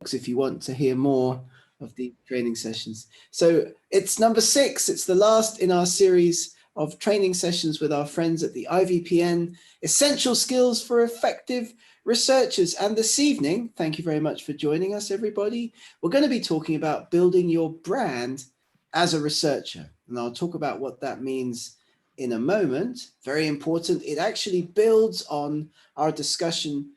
if you want to hear more of the training sessions. So it's number 6. It's the last in our series of training sessions with our friends at the IVPN, Essential Skills for Effective Researchers. And this evening, thank you very much for joining us, everybody. We're going to be talking about building your brand as a researcher. And I'll talk about what that means in a moment. Very important. It actually builds on our discussion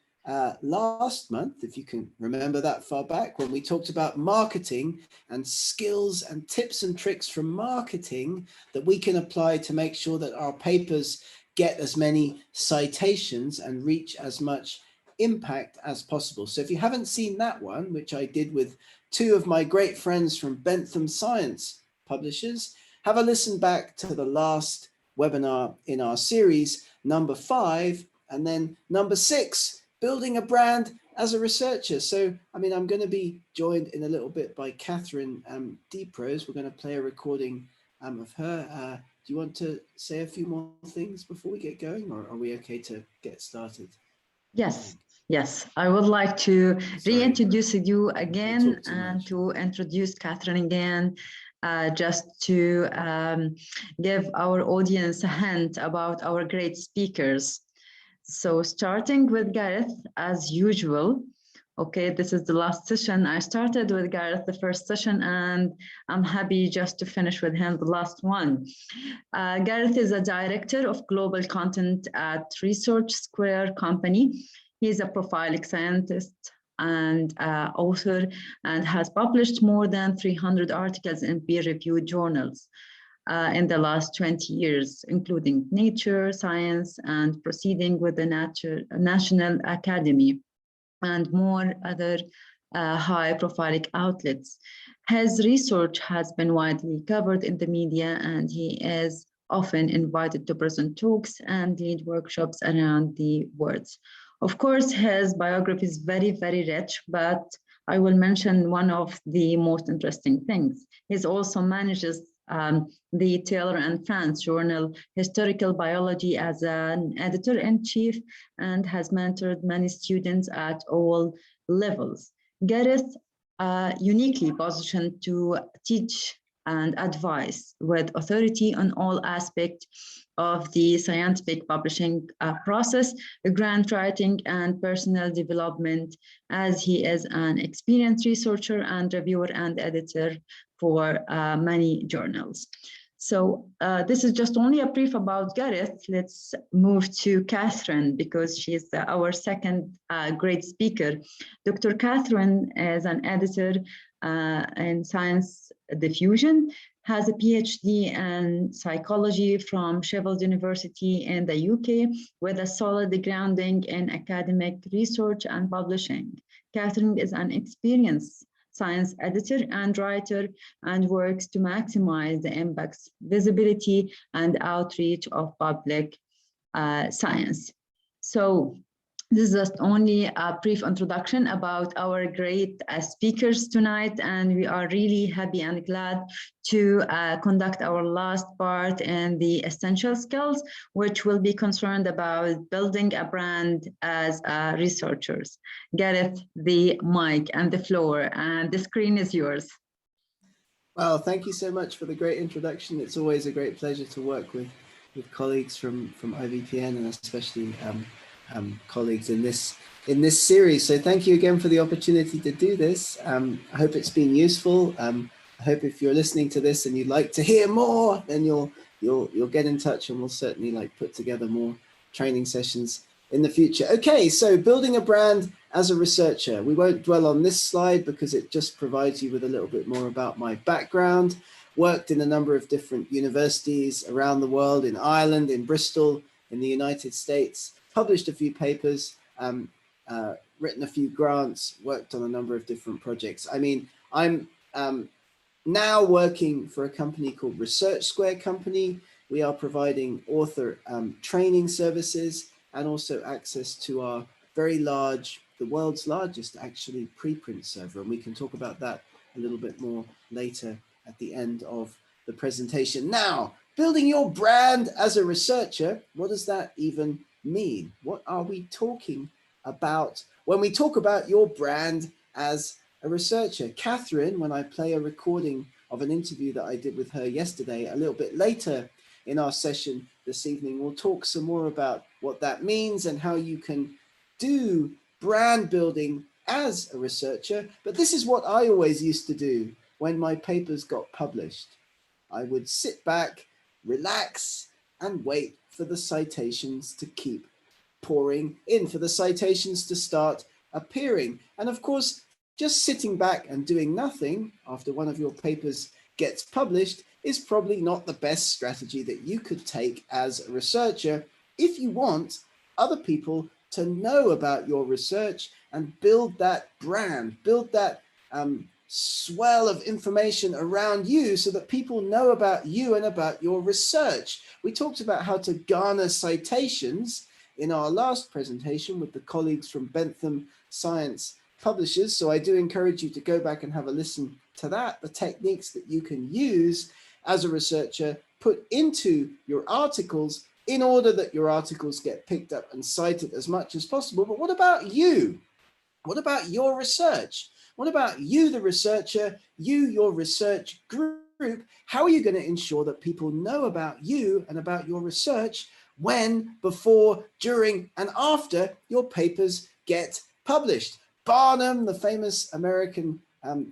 last month, if you can remember that far back, when we talked about marketing and skills and tips and tricks from marketing that we can apply to make sure that our papers get as many citations and reach as much impact as possible. So if you haven't seen that one, which I did with 2 of my great friends from Bentham Science Publishers, have a listen back to the last webinar in our series, number 5, and then number 6, building a brand as a researcher. So, I mean, I'm going to be joined in a little bit by Catherine Deeprose. We're going to play a recording of her. Do you want to say a few more things before we get going, or are we okay to get started? Yes, yes. I would like to reintroduce you again and to introduce Catherine again, just to give our audience a hint about our great speakers. So starting with Gareth, as usual, okay, this is the last session. I started with Gareth the first session, and I'm happy just to finish with him the last one. Gareth is a director of global content at Research Square Company. He's a profiling scientist and author, and has published more than 300 articles in peer-reviewed journals in the last 20 years, including Nature, Science, and Proceeding with the National Academy, and more other high-profile outlets. His research has been widely covered in the media, and he is often invited to present talks and lead workshops around the world. Of course, his biography is very, very rich, but I will mention one of the most interesting things. He also manages the Taylor and France journal Historical Biology as an editor-in-chief, and has mentored many students at all levels. Gareth uniquely positioned to teach and advise with authority on all aspects of the scientific publishing process, grant writing, and personal development, as he is an experienced researcher and reviewer and editor for many journals. So this is just only a brief about Gareth. Let's move to Catherine, because she's our second great speaker. Dr. Catherine is an editor in Science Diffusion, has a PhD in psychology from Sheffield University in the UK, with a solid grounding in academic research and publishing. Catherine is an experienced science editor and writer, and works to maximize the impacts, visibility, and outreach of public science. So this is just only a brief introduction about our great speakers tonight, and we are really happy and glad to conduct our last part in the essential skills, which will be concerned about building a brand as researchers. Gareth, the mic and the floor, and the screen is yours. Well, thank you so much for the great introduction. It's always a great pleasure to work with colleagues from IVPN, and especially colleagues in this series. So thank you again for the opportunity to do this. I hope it's been useful. I hope if you're listening to this and you'd like to hear more, then you'll get in touch, and we'll certainly put together more training sessions in the future. Okay, so building a brand as a researcher. We won't dwell on this slide because it just provides you with a little bit more about my background. Worked in a number of different universities around the world, in Ireland, in Bristol, in the United States. Published a few papers, written a few grants, worked on a number of different projects. I mean, I'm now working for a company called Research Square Company. We are providing author training services and also access to our very large, the world's largest actually preprint server. And we can talk about that a little bit more later at the end of the presentation. Now, building your brand as a researcher, what does that even mean? What are we talking about when we talk about your brand as a researcher. Catherine, when I play a recording of an interview that I did with her yesterday, a little bit later in our session this evening, we'll talk some more about what that means and how you can do brand building as a researcher. But this is what I always used to do when my papers got published. I would sit back, relax, and wait for the citations to keep pouring in, for the citations to start appearing. And of course, just sitting back and doing nothing after one of your papers gets published is probably not the best strategy that you could take as a researcher if you want other people to know about your research and build that brand, build that swell of information around you so that people know about you and about your research. We talked about how to garner citations in our last presentation with the colleagues from Bentham Science Publishers. So I do encourage you to go back and have a listen to that, the techniques that you can use as a researcher, put into your articles in order that your articles get picked up and cited as much as possible. But what about you? What about your research? What about you, the researcher, you, your research group? How are you going to ensure that people know about you and about your research when, before, during, and after your papers get published? Barnum, the famous American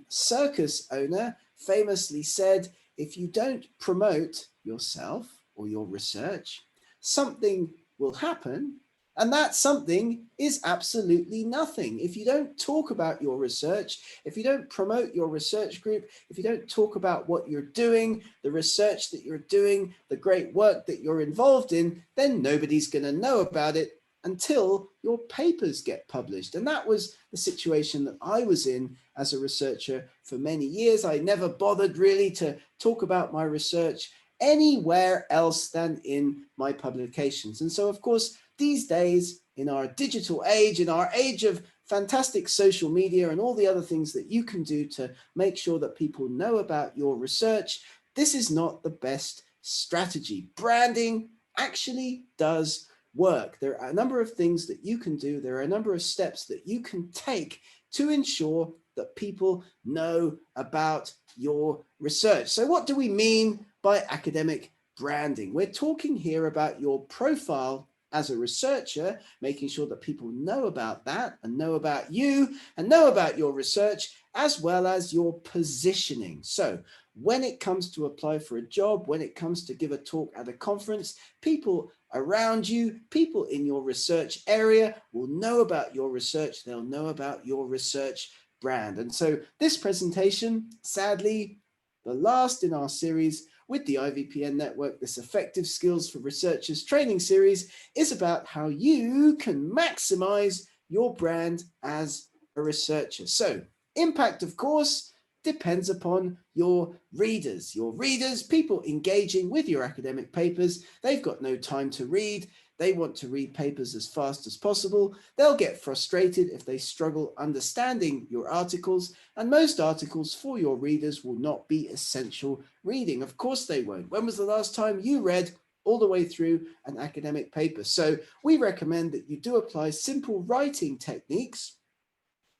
circus owner, famously said, if you don't promote yourself or your research, something will happen, and that something is absolutely nothing. If you don't talk about your research, if you don't promote your research group, if you don't talk about what you're doing, the research that you're doing, the great work that you're involved in, then nobody's going to know about it until your papers get published. And that was the situation that I was in as a researcher for many years. I never bothered really to talk about my research anywhere else than in my publications. And so, of course, these days, in our digital age, in our age of fantastic social media and all the other things that you can do to make sure that people know about your research, this is not the best strategy. Branding actually does work. There are a number of things that you can do. There are a number of steps that you can take to ensure that people know about your research. So what do we mean by academic branding? We're talking here about your profile as a researcher, making sure that people know about that and know about you and know about your research, as well as your positioning. So when it comes to apply for a job, when it comes to give a talk at a conference, people around you, people in your research area will know about your research. They'll know about your research brand. And so this presentation, sadly, the last in our series with the IVPN network, this Effective Skills for Researchers training series, is about how you can maximize your brand as a researcher. So impact, of course, depends upon your readers. Your readers, people engaging with your academic papers, they've got no time to read. They want to read papers as fast as possible. They'll get frustrated if they struggle understanding your articles, and most articles for your readers will not be essential reading. Of course they won't. When was the last time you read all the way through an academic paper? So we recommend that you do apply simple writing techniques,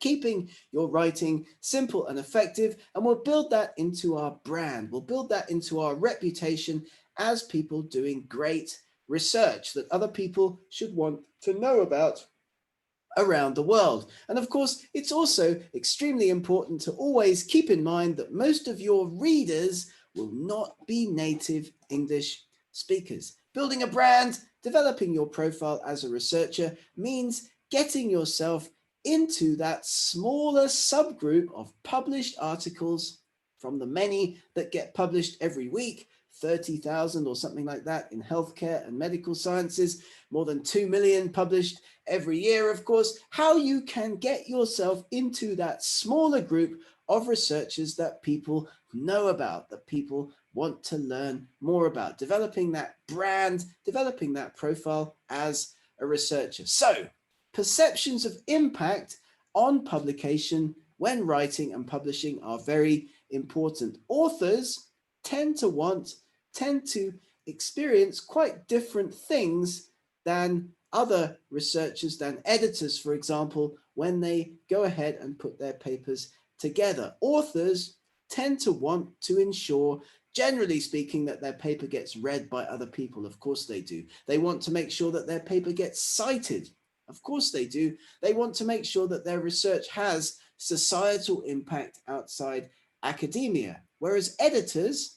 keeping your writing simple and effective, and we'll build that into our brand. We'll build that into our reputation as people doing great research that other people should want to know about around the world. And of course, it's also extremely important to always keep in mind that most of your readers will not be native English speakers. Building a brand, developing your profile as a researcher means getting yourself into that smaller subgroup of published articles from the many that get published every week, 30,000 or something like that in healthcare and medical sciences, more than 2 million published every year, of course. How you can get yourself into that smaller group of researchers that people know about, that people want to learn more about, developing that brand, developing that profile as a researcher. So perceptions of impact on publication when writing and publishing are very important. Authors tend to experience quite different things than other researchers, than editors, for example, when they go ahead and put their papers together. Authors tend to want to ensure, generally speaking, that their paper gets read by other people. Of course they do. They want to make sure that their paper gets cited. Of course they do. They want to make sure that their research has societal impact outside academia. Whereas editors,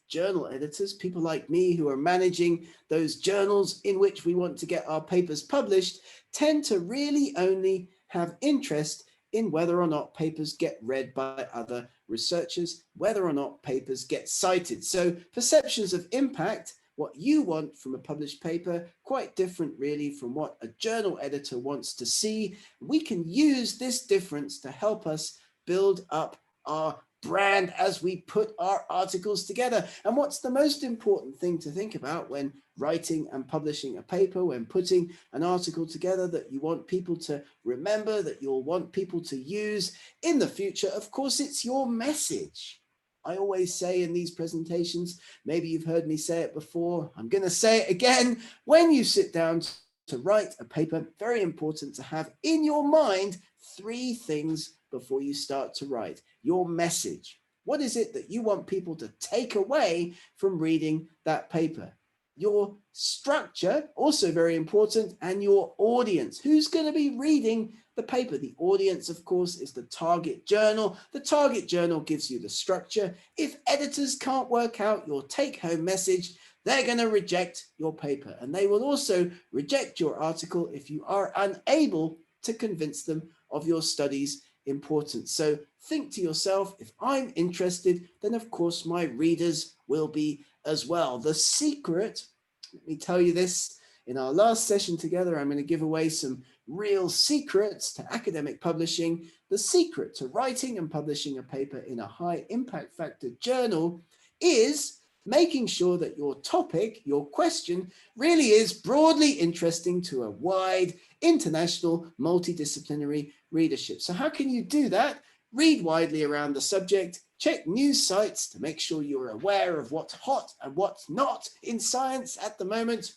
journal editors, people like me who are managing those journals in which we want to get our papers published, tend to really only have interest in whether or not papers get read by other researchers, whether or not papers get cited. So perceptions of impact, what you want from a published paper, quite different really from what a journal editor wants to see. We can use this difference to help us build up our brand as we put our articles together. And what's the most important thing to think about when writing and publishing a paper, when putting an article together that you want people to remember, that you'll want people to use in the future? Of course, it's your message. I always say in these presentations, maybe you've heard me say it before, I'm going to say it again, when you sit down to write a paper, very important to have in your mind 3 things before you start to write. Your message. What is it that you want people to take away from reading that paper? Your structure, also very important, and your audience. Who's going to be reading the paper? The audience, of course, is the target journal. The target journal gives you the structure. If editors can't work out your take-home message, they're going to reject your paper, and they will also reject your article if you are unable to convince them of your study's importance. So think to yourself, if I'm interested, then of course my readers will be as well. The secret, let me tell you this, in our last session together, I'm going to give away some real secrets to academic publishing. The secret to writing and publishing a paper in a high impact factor journal is making sure that your topic, your question, really is broadly interesting to a wide, international, multidisciplinary readership. So how can you do that? Read widely around the subject, check news sites to make sure you're aware of what's hot and what's not in science at the moment.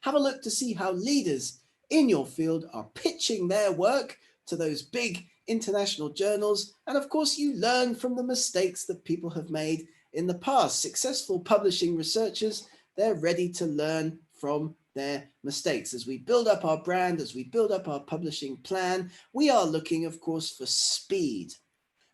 Have a look to see how leaders in your field are pitching their work to those big international journals. And of course, you learn from the mistakes that people have made in the past. Successful publishing researchers, they're ready to learn from their mistakes. As we build up our brand, as we build up our publishing plan, we are looking, of course, for speed.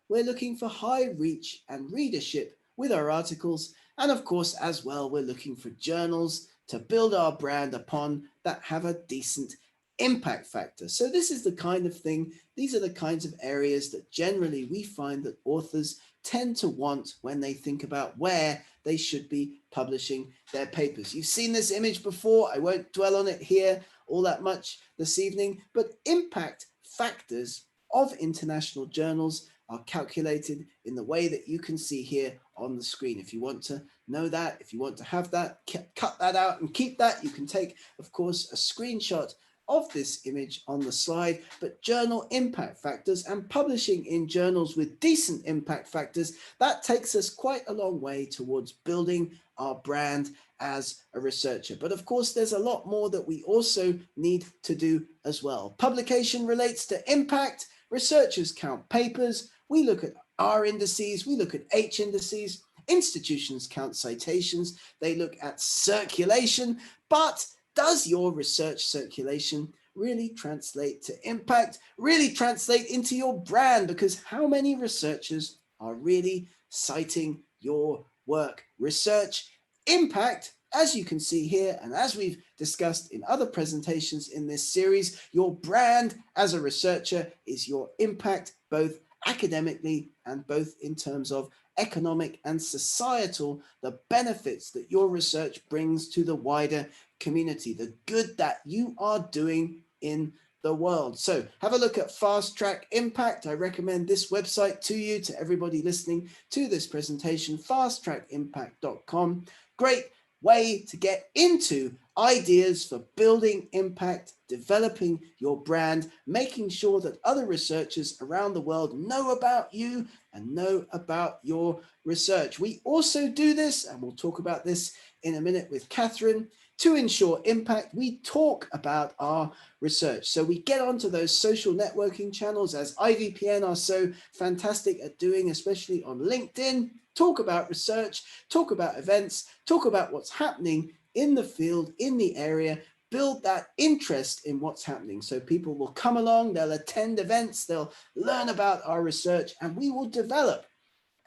We're looking for high reach and readership with our articles. And of course, as well, we're looking for journals to build our brand upon that have a decent impact factor. So this is the kind of thing, these are the kinds of areas that generally we find that authors tend to want when they think about where they should be publishing their papers. You've seen this image before. I won't dwell on it here all that much this evening, but impact factors of international journals are calculated in the way that you can see here on the screen. If you want to know that, if you want to have that, cut that out and keep that, you can take, of course, a screenshot of this image on the slide. But journal impact factors and publishing in journals with decent impact factors, that takes us quite a long way towards building our brand as a researcher. But of course, there's a lot more that we also need to do as well. Publication relates to impact. Researchers count papers. We look at R indices. We look at H indices. Institutions count citations. They look at circulation. But does your research circulation really translate to impact, really translate into your brand? Because how many researchers are really citing your work? Research impact, as you can see here, and as we've discussed in other presentations in this series, your brand as a researcher is your impact, both academically and both in terms of economic and societal, the benefits that your research brings to the wider community, the good that you are doing in the world. So have a look at Fast Track Impact. I recommend this website to you, to everybody listening to this presentation, fasttrackimpact.com. Great way to get into ideas for building impact, developing your brand, making sure that other researchers around the world know about you and know about your research. We also do this, and we'll talk about this in a minute with Catherine, to ensure impact, we talk about our research. So we get onto those social networking channels, as IVPN are so fantastic at doing, especially on LinkedIn, talk about research, talk about events, talk about what's happening in the field, in the area, build that interest in what's happening. So people will come along, they'll attend events, they'll learn about our research, and we will develop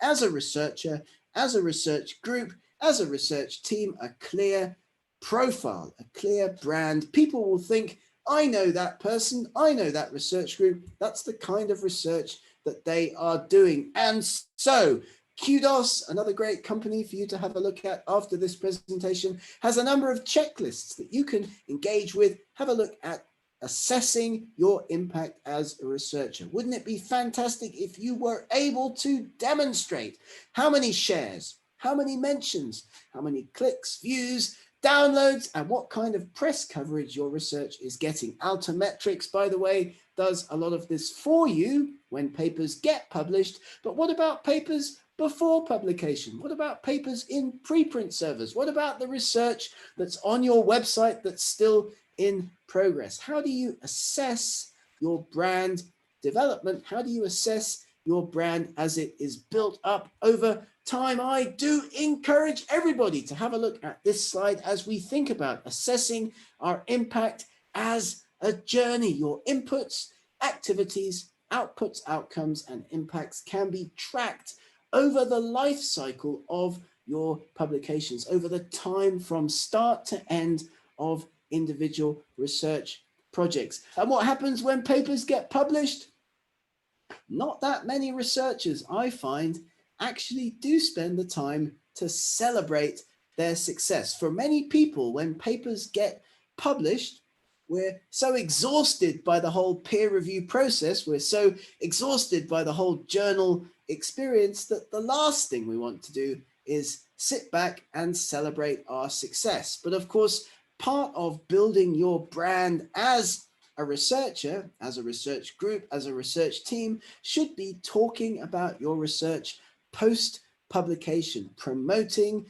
as a researcher, as a research group, as a research team, a clear profile, a clear brand. People will think, I know that person, I know that research group. That's the kind of research that they are doing. And so Kudos, another great company for you to have a look at after this presentation, has a number of checklists that you can engage with. Have a look at assessing your impact as a researcher. Wouldn't it be fantastic if you were able to demonstrate how many shares, how many mentions, how many clicks, views, downloads, and what kind of press coverage your research is getting? Altimetrics, by the way, does a lot of this for you when papers get published. But what about papers before publication? What about papers in preprint servers? What about the research that's on your website that's still in progress? How do you assess your brand development? How do you assess your brand as it is built up over time? I do encourage everybody to have a look at this slide as we think about assessing our impact as a journey. Your inputs, activities, outputs, outcomes, and impacts can be tracked over the life cycle of your publications, over the time from start to end of individual research projects. And what happens when papers get published? Not that many researchers, I find, actually do spend the time to celebrate their success. For many people, when papers get published, we're so exhausted by the whole peer review process, we're so exhausted by the whole journal experience that the last thing we want to do is sit back and celebrate our success. But of course, part of building your brand as a researcher, as a research group, as a research team, should be talking about your research post-publication, promoting.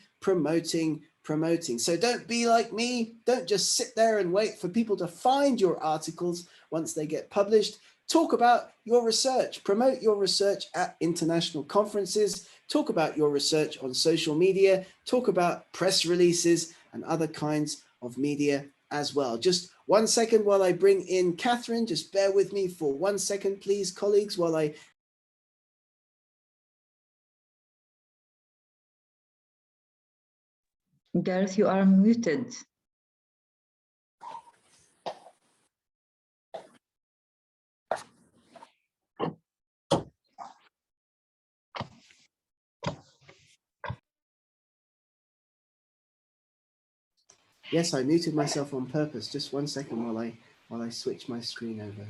So don't be like me. Don't just sit there and wait for people to find your articles once they get published. Talk about your research, promote your research at international conferences, talk about your research on social media, talk about press releases and other kinds of media as well. Just 1 second while I bring in Catherine. Just bear with me for 1 second, please, colleagues, while I Gareth, you are muted. Yes, I muted myself on purpose. Just 1 second while I switch my screen over.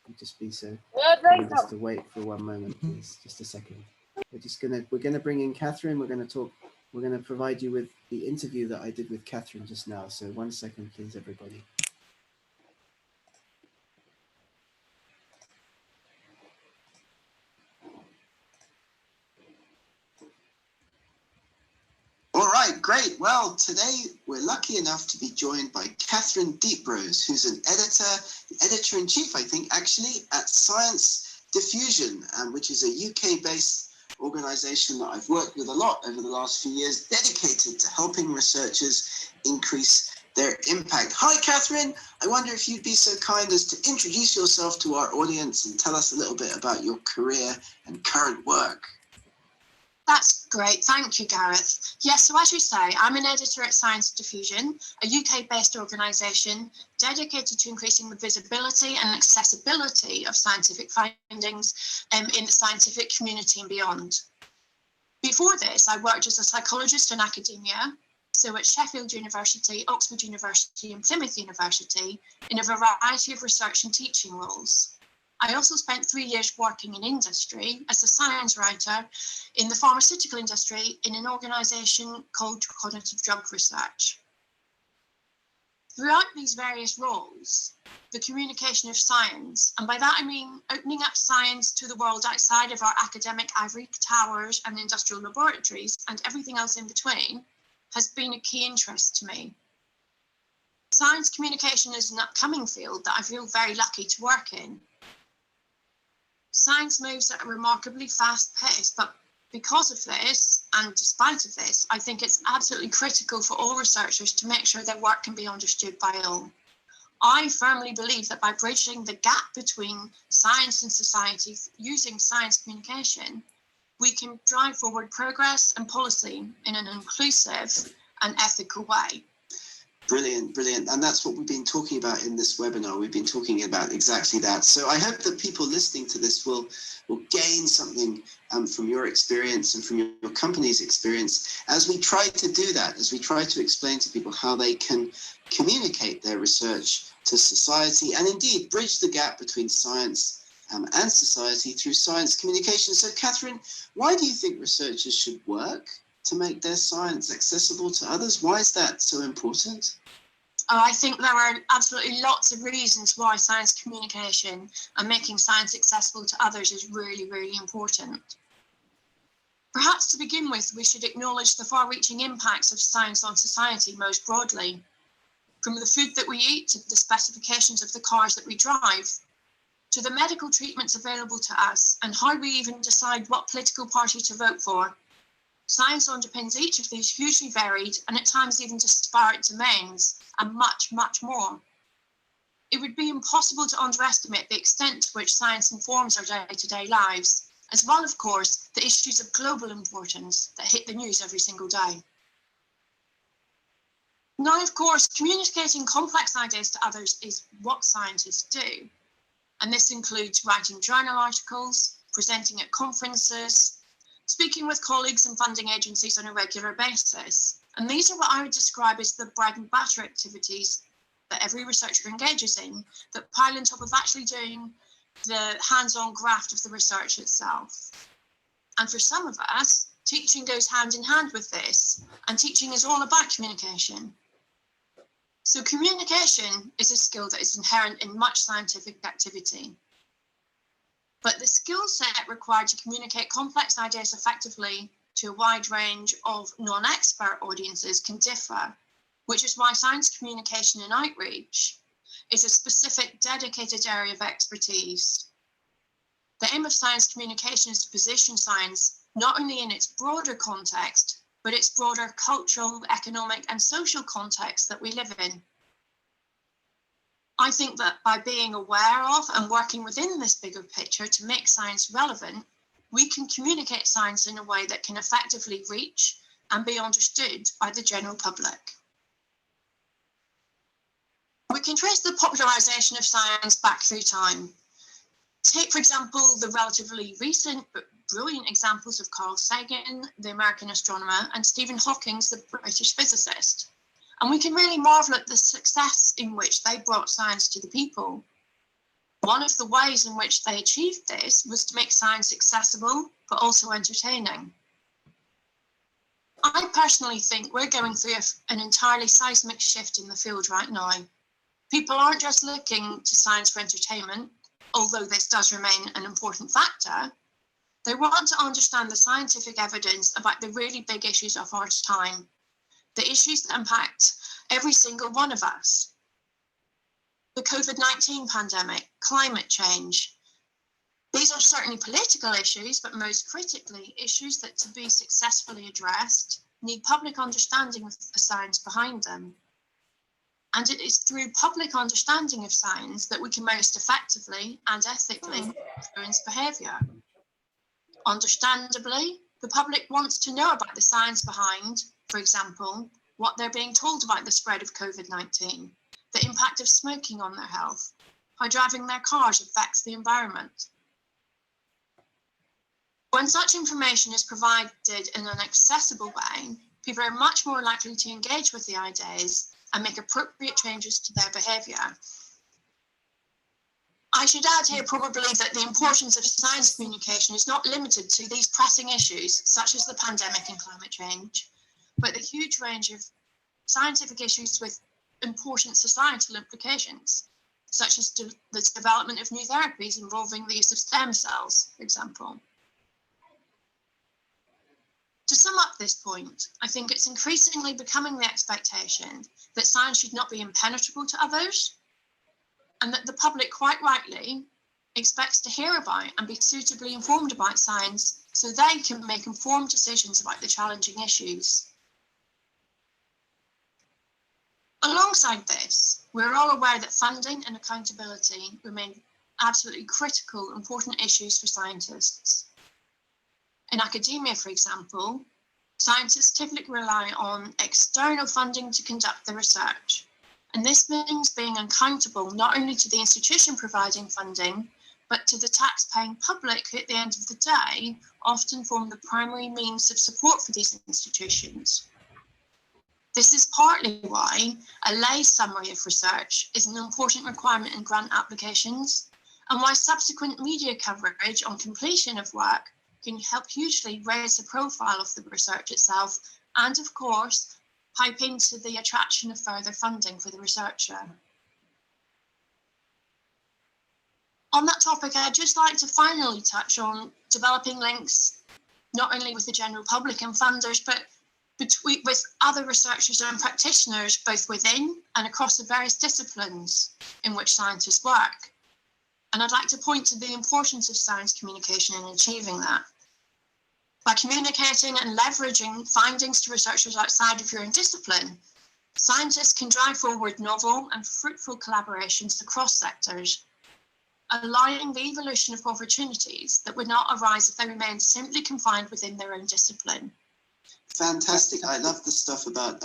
I'll just be so kind as to wait for 1 moment, please. Just a second. We're gonna bring in Catherine. We're gonna provide you with the interview that I did with Catherine just now. So 1 second, please, everybody. All right, great. Well, today we're lucky enough to be joined by Catherine Deeprose, who's an editor-in-chief, I think, actually, at Science Diffusion, which is a UK-based organization that I've worked with a lot over the last few years, dedicated to helping researchers increase their impact. Hi, Catherine. I wonder if you'd be so kind as to introduce yourself to our audience and tell us a little bit about your career and current work. That's great. Thank you, Gareth. Yes, so as you say, I'm an editor at Science Diffusion, a UK-based organisation dedicated to increasing the visibility and accessibility of scientific findings in the scientific community and beyond. Before this, I worked as a psychologist in academia, so at Sheffield University, Oxford University and Plymouth University, in a variety of research and teaching roles. I also spent 3 years working in industry as a science writer in the pharmaceutical industry in an organisation called Cognitive Drug Research. Throughout these various roles, the communication of science, and by that I mean opening up science to the world outside of our academic ivory towers and industrial laboratories and everything else in between, has been a key interest to me. Science communication is an upcoming field that I feel very lucky to work in. Science moves at a remarkably fast pace, but because of this, and despite of this, I think it's absolutely critical for all researchers to make sure their work can be understood by all. I firmly believe that by bridging the gap between science and society using science communication, we can drive forward progress and policy in an inclusive and ethical way. Brilliant, brilliant. And that's what we've been talking about in this webinar. We've been talking about exactly that. So I hope that people listening to this will gain something from your experience and from your company's experience as we try to do that, as we try to explain to people how they can communicate their research to society and indeed bridge the gap between science and society through science communication. So Catherine, why do you think researchers should work to make their science accessible to others? Why is that so important? Oh, I think there are absolutely lots of reasons why science communication and making science accessible to others is really, really important. Perhaps to begin with, we should acknowledge the far-reaching impacts of science on society most broadly. From the food that we eat to the specifications of the cars that we drive, to the medical treatments available to us and how we even decide what political party to vote for. Science underpins each of these hugely varied and at times even disparate domains, and much, much more. It would be impossible to underestimate the extent to which science informs our day-to-day lives, as well, of course, the issues of global importance that hit the news every single day. Now, of course, communicating complex ideas to others is what scientists do. And this includes writing journal articles, presenting at conferences, speaking with colleagues and funding agencies on a regular basis. And these are what I would describe as the bread and butter activities that every researcher engages in that pile on top of actually doing the hands-on graft of the research itself. And for some of us, teaching goes hand in hand with this, and teaching is all about communication. So communication is a skill that is inherent in much scientific activity. But the skill set required to communicate complex ideas effectively to a wide range of non-expert audiences can differ, which is why science communication and outreach is a specific dedicated area of expertise. The aim of science communication is to position science not only in its broader context, but its broader cultural, economic, and social context that we live in. I think that by being aware of and working within this bigger picture to make science relevant, we can communicate science in a way that can effectively reach and be understood by the general public. We can trace the popularization of science back through time. Take, for example, the relatively recent but brilliant examples of Carl Sagan, the American astronomer, and Stephen Hawking, the British physicist. And we can really marvel at the success in which they brought science to the people. One of the ways in which they achieved this was to make science accessible, but also entertaining. I personally think we're going through an entirely seismic shift in the field right now. People aren't just looking to science for entertainment, although this does remain an important factor. They want to understand the scientific evidence about the really big issues of our time, the issues that impact every single one of us. The COVID-19 pandemic, climate change. These are certainly political issues, but most critically, issues that to be successfully addressed need public understanding of the science behind them. And it is through public understanding of science that we can most effectively and ethically influence behaviour. Understandably, the public wants to know about the science behind, for example, what they're being told about the spread of COVID-19, the impact of smoking on their health, how driving their cars affects the environment. When such information is provided in an accessible way, people are much more likely to engage with the ideas and make appropriate changes to their behaviour. I should add here probably that the importance of science communication is not limited to these pressing issues, such as the pandemic and climate change, but the huge range of scientific issues with important societal implications, such as the development of new therapies involving the use of stem cells, for example. To sum up this point, I think it's increasingly becoming the expectation that science should not be impenetrable to others, and that the public quite rightly expects to hear about and be suitably informed about science so they can make informed decisions about the challenging issues. Alongside this, we're all aware that funding and accountability remain absolutely critical, important issues for scientists. In academia, for example, scientists typically rely on external funding to conduct their research. And this means being accountable not only to the institution providing funding, but to the tax-paying public who at the end of the day often form the primary means of support for these institutions. This is partly why a lay summary of research is an important requirement in grant applications, and why subsequent media coverage on completion of work can help hugely raise the profile of the research itself, and of course, pipe into the attraction of further funding for the researcher. On that topic, I'd just like to finally touch on developing links, not only with the general public and funders, but with other researchers and practitioners, both within and across the various disciplines in which scientists work. And I'd like to point to the importance of science communication in achieving that. By communicating and leveraging findings to researchers outside of your own discipline, scientists can drive forward novel and fruitful collaborations across sectors, allowing the evolution of opportunities that would not arise if they remained simply confined within their own discipline. Fantastic. I love the stuff about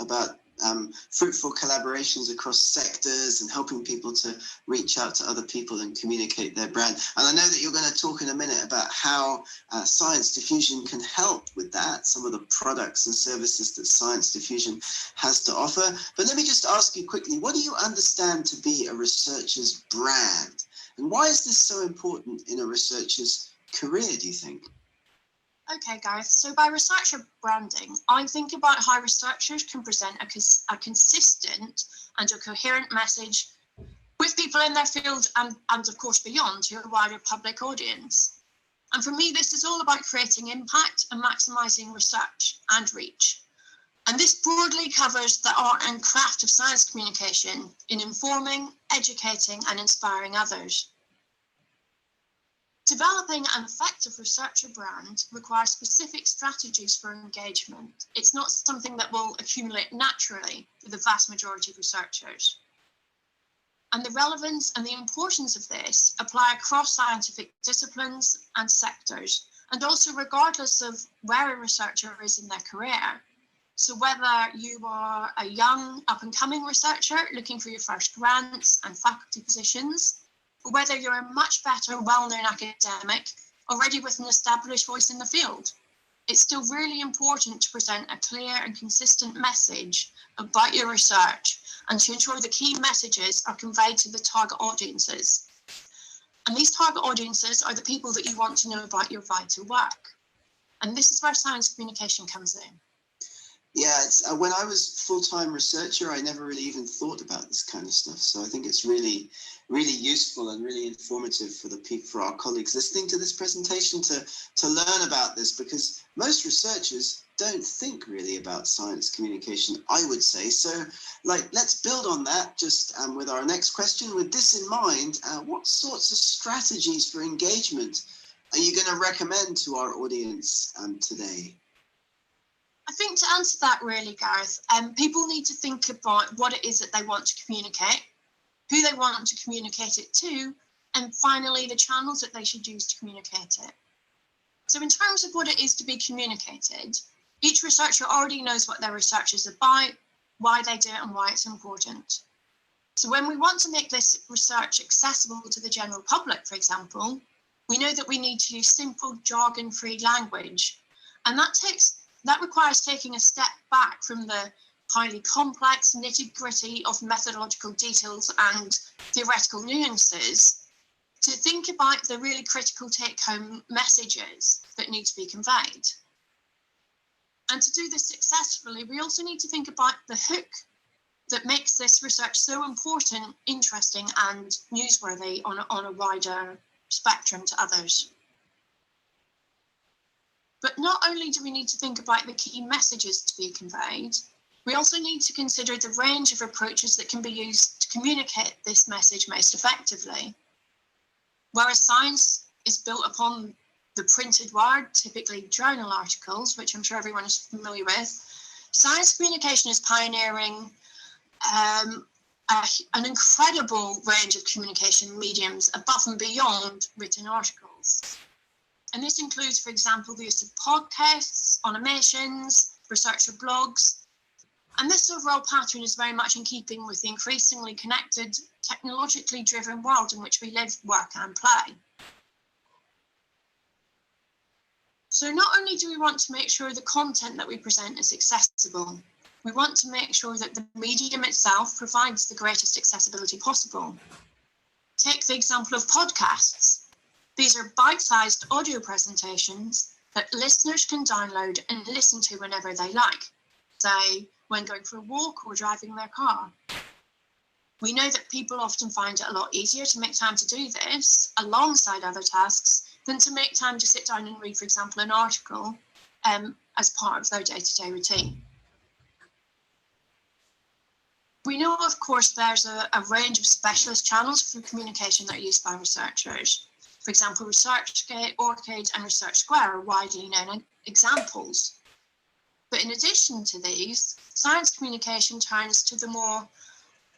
fruitful collaborations across sectors and helping people to reach out to other people and communicate their brand. And I know that you're going to talk in a minute about how Science Diffusion can help with that, some of the products and services that Science Diffusion has to offer. But let me just ask you quickly, what do you understand to be a researcher's brand? And why is this so important in a researcher's career, do you think? Okay, Gareth, so by researcher branding, I think about how researchers can present a consistent and a coherent message with people in their field and of course beyond to a wider public audience. And for me, this is all about creating impact and maximising research and reach. And this broadly covers the art and craft of science communication in informing, educating and inspiring others. Developing an effective researcher brand requires specific strategies for engagement. It's not something that will accumulate naturally for the vast majority of researchers. And the relevance and the importance of this apply across scientific disciplines and sectors, and also regardless of where a researcher is in their career. So whether you are a young up-and-coming researcher looking for your first grants and faculty positions, or whether you're a much better, well-known academic already with an established voice in the field, it's still really important to present a clear and consistent message about your research and to ensure the key messages are conveyed to the target audiences. And these target audiences are the people that you want to know about your vital work. And this is where science communication comes in. Yeah, when I was full-time researcher, I never really even thought about this kind of stuff. So I think it's really, really useful and really informative for the people, for our colleagues listening to this presentation to learn about this, because most researchers don't think really about science communication, I would say. So let's build on that just with our next question. With this in mind, what sorts of strategies for engagement are you going to recommend to our audience today? I think to answer that really, Gareth, people need to think about what it is that they want to communicate, who they want to communicate it to, and finally the channels that they should use to communicate it. So in terms of what it is to be communicated, each researcher already knows what their research is about, why they do it and why it's important. So when we want to make this research accessible to the general public, for example, we know that we need to use simple jargon-free language, and that requires taking a step back from the highly complex nitty-gritty of methodological details and theoretical nuances to think about the really critical take-home messages that need to be conveyed. And to do this successfully, we also need to think about the hook that makes this research so important, interesting, and newsworthy on a wider spectrum to others. But But not only do we need to think about the key messages to be conveyed, we also need to consider the range of approaches that can be used to communicate this message most effectively. Whereas science is built upon the printed word, typically journal articles, which I'm sure everyone is familiar with, science communication is pioneering an incredible range of communication mediums above and beyond written articles. And this includes, for example, the use of podcasts, animations, researcher blogs. And this overall pattern is very much in keeping with the increasingly connected, technologically driven world in which we live, work and play. So not only do we want to make sure the content that we present is accessible, we want to make sure that the medium itself provides the greatest accessibility possible. Take the example of podcasts. These are bite-sized audio presentations that listeners can download and listen to whenever they like, say when going for a walk or driving their car. We know that people often find it a lot easier to make time to do this alongside other tasks than to make time to sit down and read, for example, an article as part of their day-to-day routine. We know, of course, there's a range of specialist channels for communication that are used by researchers. For example, ResearchGate, ORCID, and ResearchSquare are widely known examples. But in addition to these, science communication turns to the more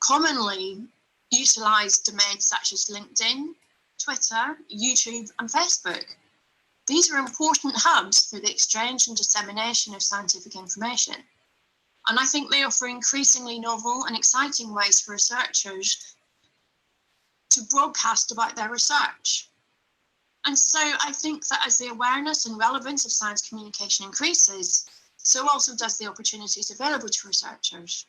commonly utilised domains such as LinkedIn, Twitter, YouTube, and Facebook. These are important hubs for the exchange and dissemination of scientific information. And I think they offer increasingly novel and exciting ways for researchers to broadcast about their research. And so I think that as the awareness and relevance of science communication increases, so also does the opportunities available to researchers.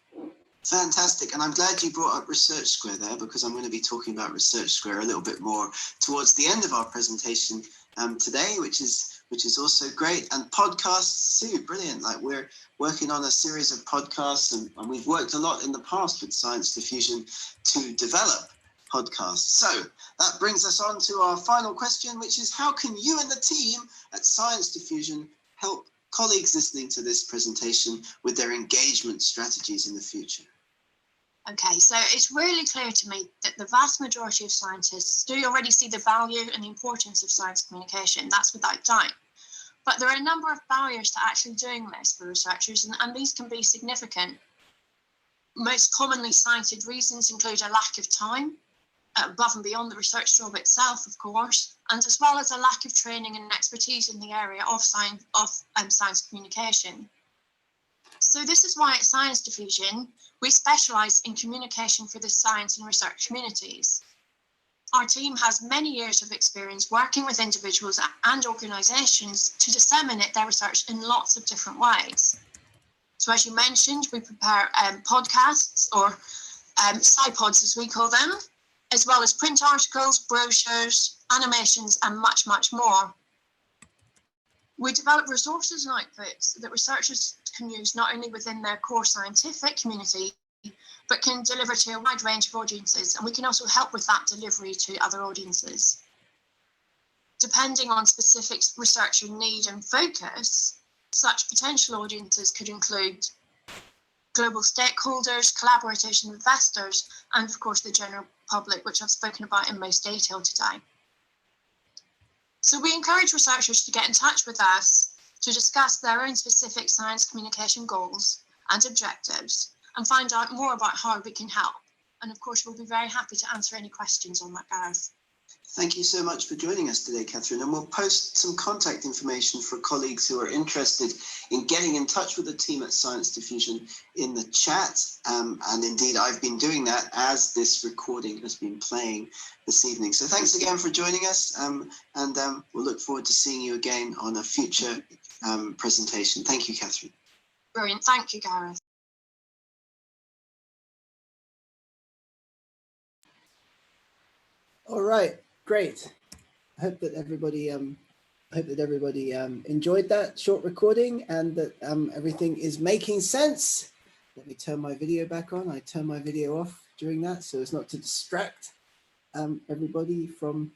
Fantastic. And I'm glad you brought up ResearchSquare there, because I'm going to be talking about ResearchSquare a little bit more towards the end of our presentation today, which is also great. And podcasts too, brilliant. Like, we're working on a series of podcasts, and we've worked a lot in the past with Science Diffusion to develop podcasts. So that brings us on to our final question, which is, how can you and the team at Science Diffusion help colleagues listening to this presentation with their engagement strategies in the future? Okay, so it's really clear to me that the vast majority of scientists do already see the value and the importance of science communication. That's without doubt. But there are a number of barriers to actually doing this for researchers, and these can be significant. Most commonly cited reasons include a lack of time, above and beyond the research job itself, of course, and as well as a lack of training and expertise in the area of science communication. So this is why at Science Diffusion, we specialise in communication for the science and research communities. Our team has many years of experience working with individuals and organisations to disseminate their research in lots of different ways. So as you mentioned, we prepare podcasts, or SciPods as we call them, as well as print articles, brochures, animations, and much, much more. We develop resources and outputs that researchers can use not only within their core scientific community, but can deliver to a wide range of audiences, and we can also help with that delivery to other audiences. Depending on specific researcher need and focus, such potential audiences could include global stakeholders, collaborators and investors, and of course the general public, which I've spoken about in most detail today. So we encourage researchers to get in touch with us to discuss their own specific science communication goals and objectives and find out more about how we can help. And of course, we'll be very happy to answer any questions on that, Gareth. Thank you so much for joining us today, Catherine. And we'll post some contact information for colleagues who are interested in getting in touch with the team at Science Diffusion in the chat. And indeed, I've been doing that as this recording has been playing this evening. So thanks again for joining us. And we'll look forward to seeing you again on a future presentation. Thank you, Catherine. Brilliant. Thank you, Gareth. All right, great. I hope that everybody enjoyed that short recording and that everything is making sense. Let me turn my video back on. I turn my video off during that so as not to distract everybody from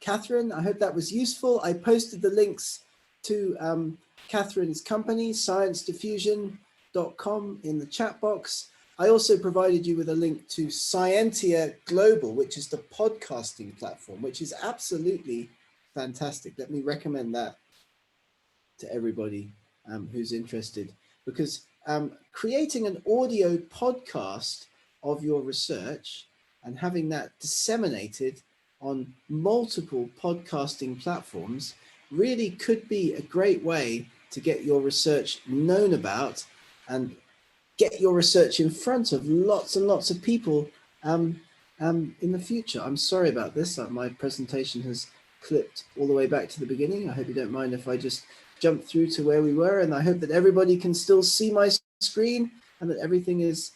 Catherine. I hope that was useful. I posted the links to Catherine's company, sciencediffusion.com, in the chat box. I also provided you with a link to Scientia Global, which is the podcasting platform, which is absolutely fantastic. Let me recommend that to everybody who's interested, because creating an audio podcast of your research and having that disseminated on multiple podcasting platforms really could be a great way to get your research known about and get your research in front of lots and lots of people in the future. I'm sorry about this. My presentation has clipped all the way back to the beginning. I hope you don't mind if I just jump through to where we were, and I hope that everybody can still see my screen and that everything is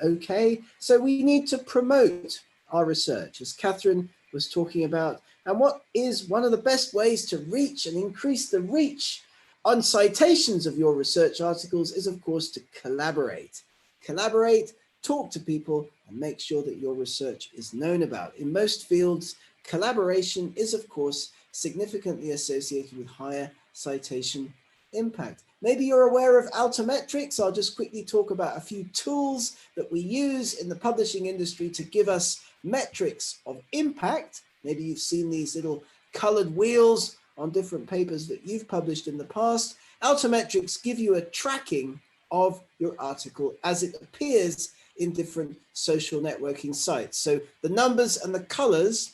okay. So we need to promote our research, as Catherine was talking about, and what is one of the best ways to reach and increase the reach on citations of your research articles is, of course, to collaborate. Collaborate, talk to people, and make sure that your research is known about. In most fields, collaboration is, of course, significantly associated with higher citation impact. Maybe you're aware of Altimetrics. I'll just quickly talk about a few tools that we use in the publishing industry to give us metrics of impact. Maybe you've seen these little colored wheels on different papers that you've published in the past. Altimetrics give you a tracking of your article as it appears in different social networking sites. So the numbers and the colors,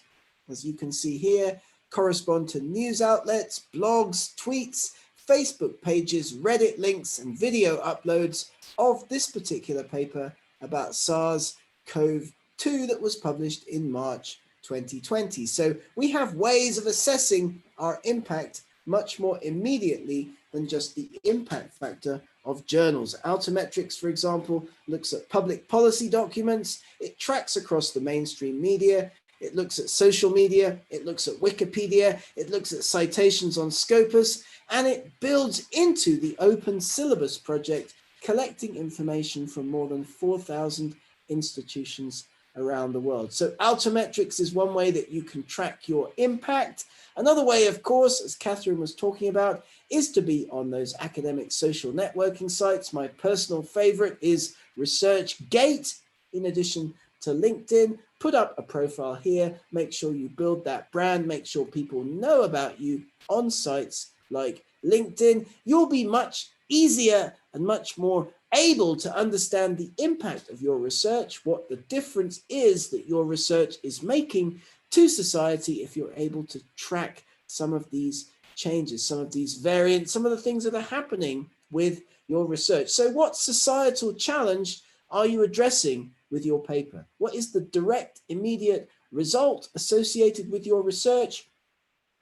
as you can see here, correspond to news outlets, blogs, tweets, Facebook pages, Reddit links, and video uploads of this particular paper about SARS-CoV-2 that was published in March 2020. So we have ways of assessing our impact much more immediately than just the impact factor of journals. Altimetrics, for example, looks at public policy documents. It tracks across the mainstream media. It looks at social media. It looks at Wikipedia. It looks at citations on Scopus, and it builds into the Open Syllabus project, collecting information from more than 4,000 institutions around the world. So Altimetrics is one way that you can track your impact. Another way, of course, as Catherine was talking about, is to be on those academic social networking sites. My personal favorite is ResearchGate. In addition to LinkedIn, put up a profile here, make sure you build that brand, make sure people know about you on sites like LinkedIn. You'll be much easier and much more able to understand the impact of your research, what the difference is that your research is making to society if you're able to track some of these changes, some of these variants, some of the things that are happening with your research. So what societal challenge are you addressing with your paper? What is the direct, immediate result associated with your research?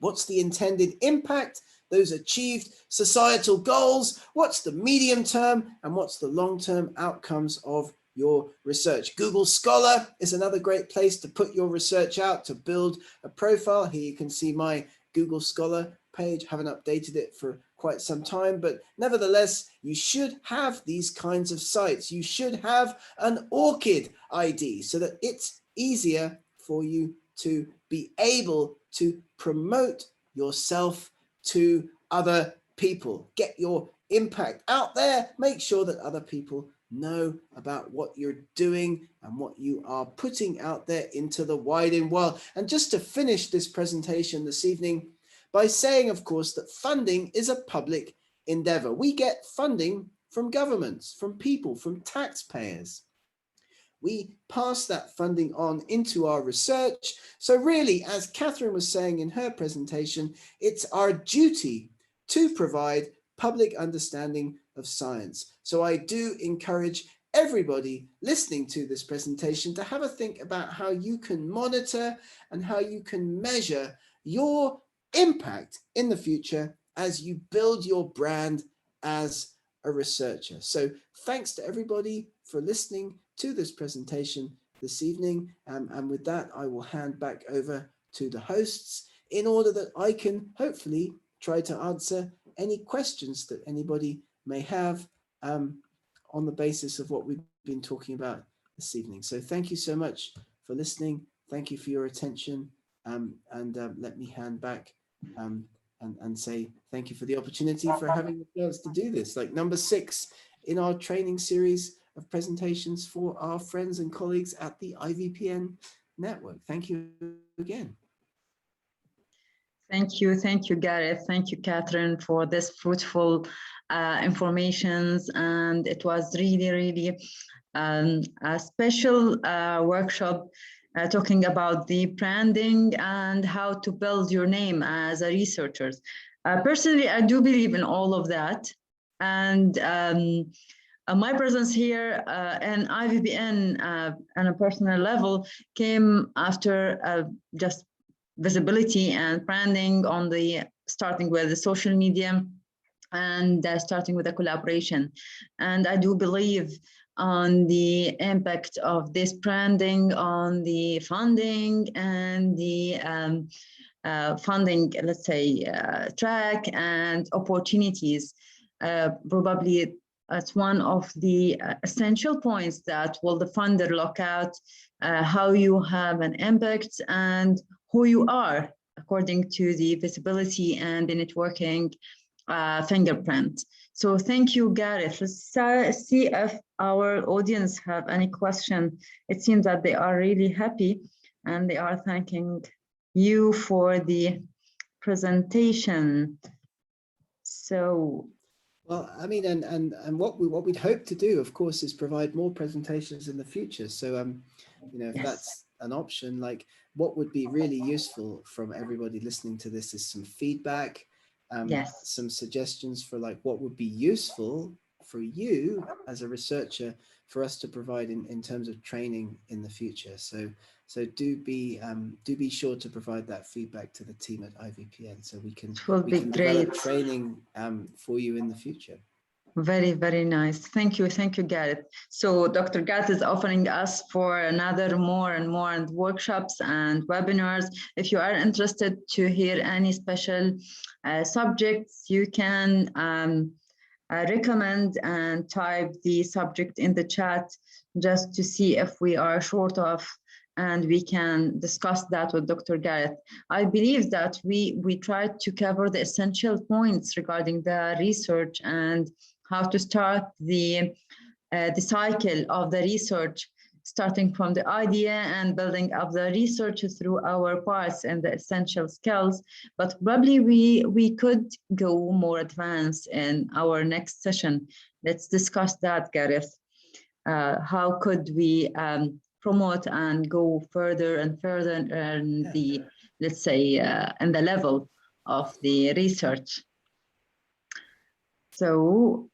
What's the intended impact, those achieved societal goals? What's the medium term and what's the long-term outcomes of your research? Google Scholar is another great place to put your research out, to build a profile. Here you can see my Google Scholar page. Haven't updated it for quite some time, but nevertheless, you should have these kinds of sites. You should have an ORCID ID so that it's easier for you to be able to promote yourself to other people. Get your impact out there. Make sure that other people know about what you're doing and what you are putting out there into the wider world. And just to finish this presentation this evening by saying, of course, that funding is a public endeavor. We get funding from governments, from people, from taxpayers. We pass that funding on into our research. So really, as Catherine was saying in her presentation, it's our duty to provide public understanding of science. So I do encourage everybody listening to this presentation to have a think about how you can monitor and how you can measure your impact in the future as you build your brand as a researcher. So thanks to everybody for listening to this presentation this evening. And with that, I will hand back over to the hosts in order that I can hopefully try to answer any questions that anybody may have on the basis of what we've been talking about this evening. So thank you so much for listening. Thank you for your attention. And let me hand back and say thank you for the opportunity for having the chance to do this. Like number 6 in our training series of presentations for our friends and colleagues at the IVPN network. Thank you again. Thank you, Gareth. Thank you, Catherine, for this fruitful informations. And it was really a special workshop talking about the branding and how to build your name as a researcher. Personally, I do believe in all of that. And my presence here in IVPN on a personal level came after just visibility and branding on the starting with the social media and starting with a collaboration. And I do believe on the impact of this branding on the funding and the funding, let's say, track and opportunities. Probably it's one of the essential points that will the funder look at how you have an impact and who you are according to the visibility and the networking fingerprint. So thank you, Gareth. Let's see if our audience have any question. It seems that they are really happy and they are thanking you for the presentation. So, well, I mean, and what we'd hope to do, of course, is provide more presentations in the future. So, you know, if yes, that's an option, like what would be really useful from everybody listening to this is some feedback, yes, some suggestions for like what would be useful for you as a researcher for us to provide in terms of training in the future. So do be sure to provide that feedback to the team at IVPN so we can develop training for you in the future. Very nice. Thank you, Gareth. So Dr. Gareth is offering us for another more and more workshops and webinars. If you are interested to hear any special subjects, you can recommend and type the subject in the chat just to see if we are short of, and we can discuss that with Dr. Gareth. I believe that we tried to cover the essential points regarding the research and how to start the cycle of the research, starting from the idea and building up the research through our parts and the essential skills. But probably we could go more advanced in our next session. Let's discuss that, Gareth. How could we promote and go further and further in the, let's say, in the level of the research? So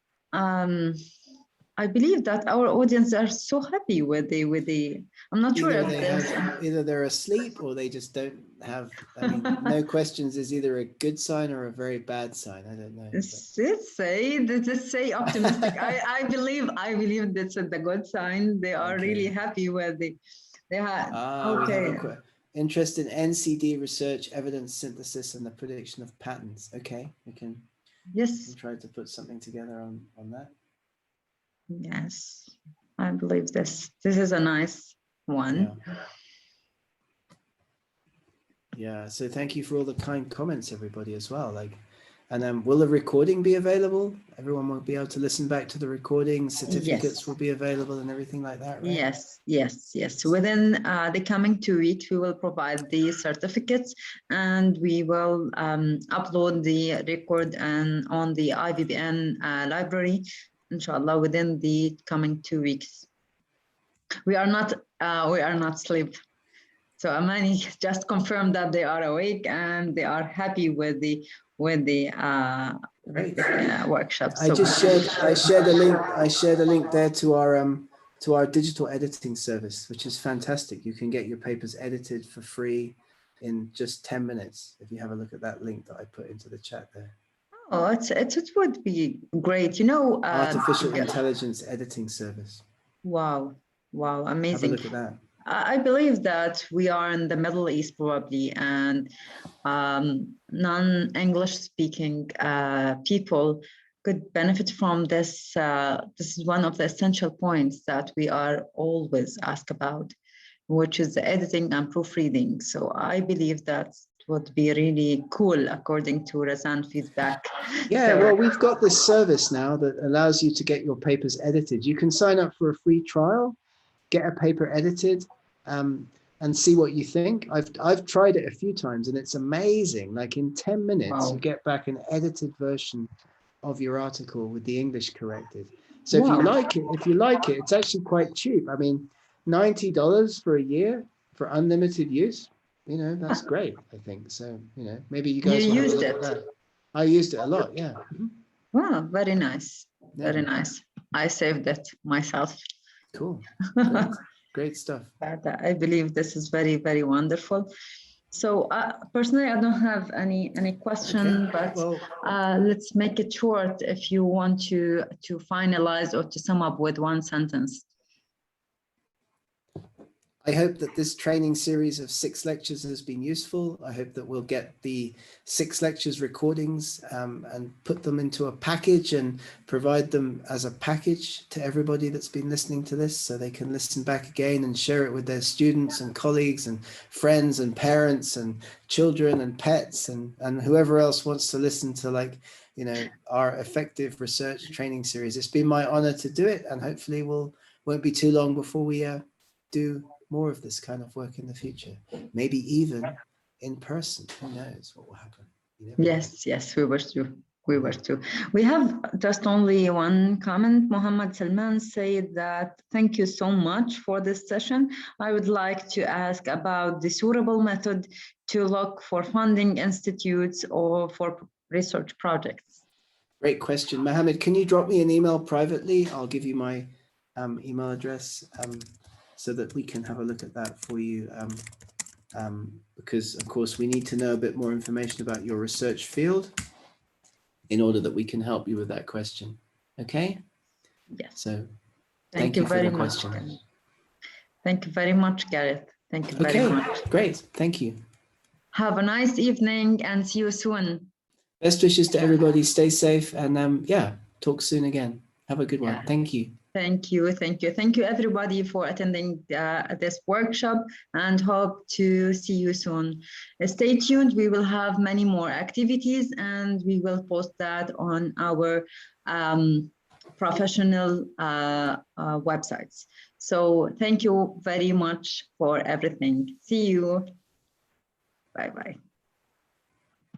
I believe that our audience are so happy with the I'm not sure if either they're asleep or they just don't have, I mean, no questions is either a good sign or a very bad sign. I don't know. Let's say optimistic. I believe that's the good sign. They are really happy with they have okay. We have interest in NCD research, evidence synthesis, and the prediction of patterns. Okay, we can try to put something together on that. Yes, I believe this is a nice one. Yeah, so thank you for all the kind comments, everybody, as well. Like, and then will the recording be available? Everyone will be able to listen back to the recording. Certificates will be available and everything like that, right? Yes. Within the coming 2 weeks, we will provide the certificates and we will upload the record and on the IVPN library, inshallah, within the coming 2 weeks. We are not asleep. So Amani just confirmed that they are awake and they are happy with the workshops. I shared a link there to our digital editing service, which is fantastic. You can get your papers edited for free in just 10 minutes. If you have a look at that link that I put into the chat there. Oh, it would be great. You know, artificial intelligence editing service. Wow, amazing. Have a look at that. I believe that we are in the Middle East probably, and non-English speaking people could benefit from this. This is one of the essential points that we are always asked about, which is the editing and proofreading. So I believe that would be really cool according to Razan feedback. Yeah, So, well, we've got this service now that allows you to get your papers edited. You can sign up for a free trial, get a paper edited, and see what you think. I've tried it a few times and it's amazing. Like in 10 minutes, wow. you get back an edited version of your article with the English corrected. So Wow. if you like it, it's actually quite cheap. I mean, $90 for a year for unlimited use, you know, that's great, I think. So, you know, maybe you guys You will have a used look at it. that. I used it a lot, yeah. Wow, very nice. Yeah. Very nice. I saved it myself. Cool. Great. Great stuff. But I believe this is very, very wonderful. So personally, I don't have any question, Okay. but Well, let's make it short if you want to finalize or to sum up with one sentence. I hope that this training series of 6 lectures has been useful. I hope that we'll get the 6 lectures recordings and put them into a package and provide them as a package to everybody that's been listening to this, so they can listen back again and share it with their students and colleagues and friends and parents and children and pets and whoever else wants to listen to, like, you know, our effective research training series. It's been my honor to do it, and hopefully won't be too long before we do more of this kind of work in the future, maybe even in person. Who knows what will happen? Yes, yes, we were too. We were too. We have just only one comment. Muhammad Salman said that, thank you so much for this session. I would like to ask about the suitable method to look for funding institutes or for research projects. Great question. Mohammed, can you drop me an email privately? I'll give you my email address so that we can have a look at that for you. Because of course we need to know a bit more information about your research field in order that we can help you with that question. Okay? Yes. So thank you very for the much. question. Thank you very much, Gareth. Thank you very much. Great. Thank you. Have a nice evening and see you soon. Best wishes to everybody. Stay safe and yeah, talk soon again. Have a good one. Thank you. Thank you. Thank you. Thank you, everybody, for attending this workshop, and hope to see you soon. Stay tuned. We will have many more activities and we will post that on our professional websites. So thank you very much for everything. See you. Bye-bye.